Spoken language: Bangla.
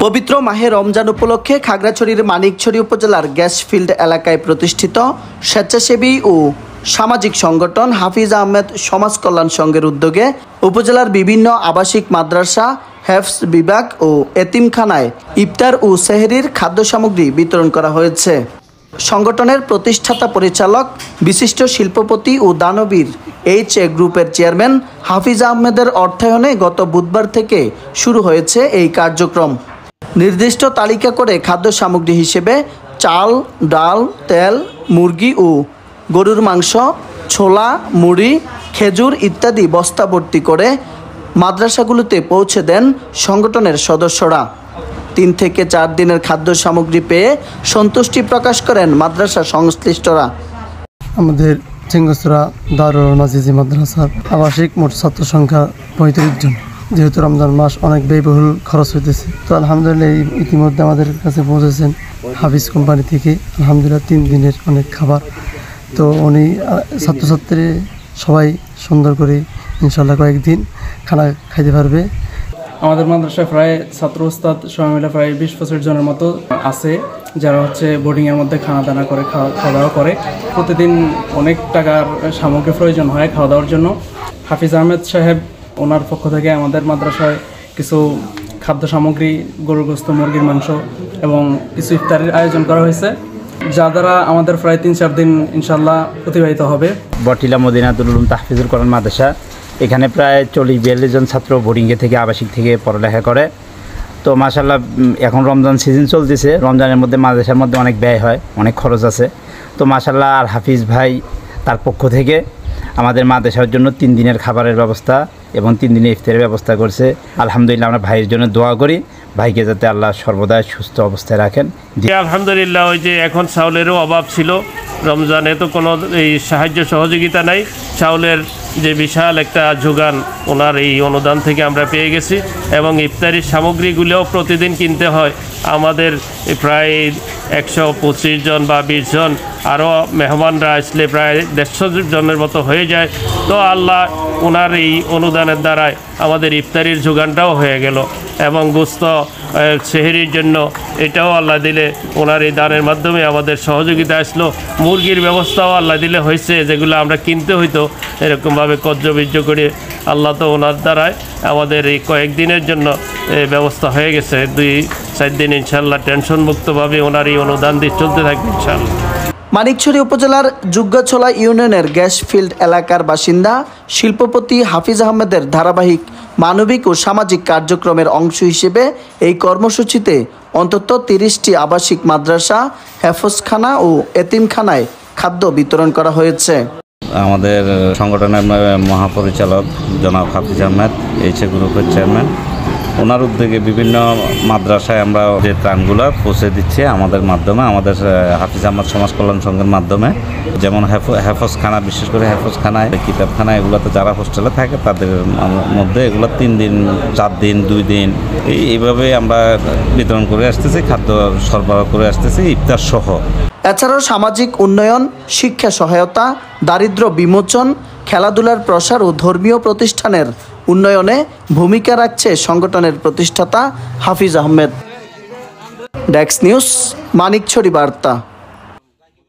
পবিত্র মাহে রমজান উপলক্ষে খাগড়াছড়ির মানিকছড়ি উপজেলার গ্যাসফিল্ড এলাকায় প্রতিষ্ঠিত স্বেচ্ছাসেবী ও সামাজিক সংগঠন হাফিজ আহমেদ সমাজ কল্যাণ সংঘের উদ্যোগে উপজেলার বিভিন্ন আবাসিক মাদ্রাসা, হেফজ বিভাগ ও এতিমখানায় ইফতার ও সেহরির খাদ্য সামগ্রী বিতরণ করা হয়েছে। সংগঠনের প্রতিষ্ঠাতা পরিচালক বিশিষ্ট শিল্পপতি ও দানবীর এইচ.এ. গ্রুপের চেয়ারম্যান হাফিজ আহমেদের অর্থায়নে গত বুধবার থেকে শুরু হয়েছে এই কার্যক্রম। নির্দিষ্ট তালিকা করে খাদ্য সামগ্রী হিসেবে চাল, ডাল, তেল, মুরগি ও গরুর মাংস, ছোলা, মুড়ি, খেজুর ইত্যাদি বস্তাভর্তি করে মাদ্রাসাগুলোতে পৌঁছে দেন সংগঠনের সদস্যরা। 3 থেকে 4 দিনের খাদ্য সামগ্রী পেয়ে সন্তুষ্টি প্রকাশ করেন মাদ্রাসা সংশ্লিষ্টরা। আমাদের চিঙ্গসরা দারুল নাজিজি মাদ্রাসার আবাসিক মোট ছাত্র সংখ্যা 35 জন। যেহেতু রমজান মাস অনেক ব্যয়বহুল খরচ হইতেছে, তো আলহামদুলিল্লাহ ইতিমধ্যে আমাদের কাছে পৌঁছেছেন হাফিজ কোম্পানি থেকে আলহামদুলিল্লাহ 3 দিনের অনেক খাবার। তো উনি ছাত্রছাত্রী সবাই সুন্দর করে ইনশাল্লাহ কয়েকদিন খানা খাইতে পারবে। আমাদের মাদ্রাসায় প্রায় ছাত্র ওস্তাদ সবাই মিলে প্রায় 20-25 জনের মতো আছে, যারা বোর্ডিংয়ের মধ্যে খাওয়া দাওয়া করে খাওয়া দাওয়া করে। প্রতিদিন অনেক টাকার সামগ্রী প্রয়োজন হয় খাওয়া দাওয়ার জন্য। হাফিজ আহমেদ সাহেব ওনার পক্ষ থেকে আমাদের মাদ্রাসায় কিছু খাদ্য সামগ্রী, গরুর গোশত, মুরগির মাংস এবং কিছু ইফতারের আয়োজন করা হয়েছে, যা দ্বারা আমাদের প্রায় 3-4 দিন ইনশাল্লাহ অতিবাহিত হবে। বটিলা মদিনাতুল উলুম তাহফিজুল কোরআন মাদ্রাসা, এখানে প্রায় 40-42 জন ছাত্র বোর্ডিংয়ে থেকে আবাসিক থেকে পড়ালেখা করে। তো মাশাআল্লাহ এখন রমজান সিজন চলতেছে, রমজানের মধ্যে মাদ্রাসার মধ্যে অনেক ব্যয় হয়, অনেক খরচ আছে। তো মাশাআল্লাহ আর হাফিজ ভাই তার পক্ষ থেকে আমাদের মাদ্রাসার জন্য 3 দিনের খাবারের ব্যবস্থা এবং 3 দিনের ইফতারের ব্যবস্থা করছে। আলহামদুলিল্লাহ আমরা ভাইয়ের জন্য দোয়া করি, ভাইকে যাতে আল্লাহ সর্বদা সুস্থ অবস্থায় রাখেন। আলহামদুলিল্লাহ, ওই যে এখন চাউলেরও অভাব ছিল, রমজানে তো কোনো এই সাহায্য সহযোগিতা নাই, চাউলের যে বিশাল একটা যোগান ওনার এই অনুদান থেকে আমরা পেয়ে গেছি। এবং ইফতারির সামগ্রীগুলোও প্রতিদিন কিনতে হয় আমাদের, প্রায় 125 জন বা 20 জন, আরও মেহমানরা আসলে প্রায় 150 জনের মতো হয়ে যায়। তো আল্লাহ ওনার এই অনুদানের দ্বারাই আমাদের ইফতারির যোগানটাও হয়ে গেল এবং গোস্ত সেহরির জন্য এটাও আল্লাহ দিলে ওনার এই দানের মাধ্যমে আমাদের সহযোগিতা আসলো। মুরগির ব্যবস্থাও আল্লাহ দিলে হয়েছে, যেগুলো আমরা কিনতে হইতো এরকমভাবে কর্যবীর্য করে আল্লাহ তো ওনার দ্বারাই আমাদের এই কয়েকদিনের জন্য ব্যবস্থা হয়ে গেছে। 2-4 দিন ইনশাল্লাহ টেনশন মুক্তভাবে ওনার এই অনুদান দিয়ে চলতে থাকবে ইনশাল্লাহ। মানিকছড়ি উপজেলার যুগ্গাছলা ইউনিয়নের গ্যাসফিল্ড এলাকার বাসিন্দা শিল্পপতি হাফিজ আহমেদের ধারাবাহিক মানবিক ও সামাজিক কার্যক্রমের অংশ হিসেবে এই কর্মসূচিতে অন্তত 30টি আবাসিক মাদ্রাসা, হেফজখানা ও এতিমখানায় খাদ্য বিতরণ করা হয়েছে। আমাদের সংগঠনের মহাপরিচালক জনাব হাফিজ আহমেদ এইচ.এ. গ্রুপের চেয়ারম্যান, ওনার উদ্যোগে বিভিন্ন মাদ্রাসায় আমরা যে ত্রাণগুলো পৌঁছে দিচ্ছি আমাদের মাধ্যমে, আমাদের হাফিজ আহমেদ সমাজ কল্যাণ সংঘের মাধ্যমে। যেমন হেফজখানা, বিশেষ করে হেফজখানায়, কিতাবখানা, এগুলোতে যারা হোস্টেলে থাকে তাদের মধ্যে এগুলো 3 দিন, 4 দিন, 2 দিন এইভাবে আমরা বিতরণ করে আসতেছি, খাদ্য সরবরাহ করে আসতেছি ইফতার সহ। এছাড়াও সামাজিক উন্নয়ন, শিক্ষা সহায়তা, দারিদ্র্য বিমোচন, খেলাধুলার প্রসার ও ধর্মীয় প্রতিষ্ঠানের উন্নয়নে ভূমিকা রাখছে সংগঠনের প্রতিষ্ঠাতা হাফিজ আহমেদ। ডেস্ক নিউজ, মানিকছড়ি বার্তা।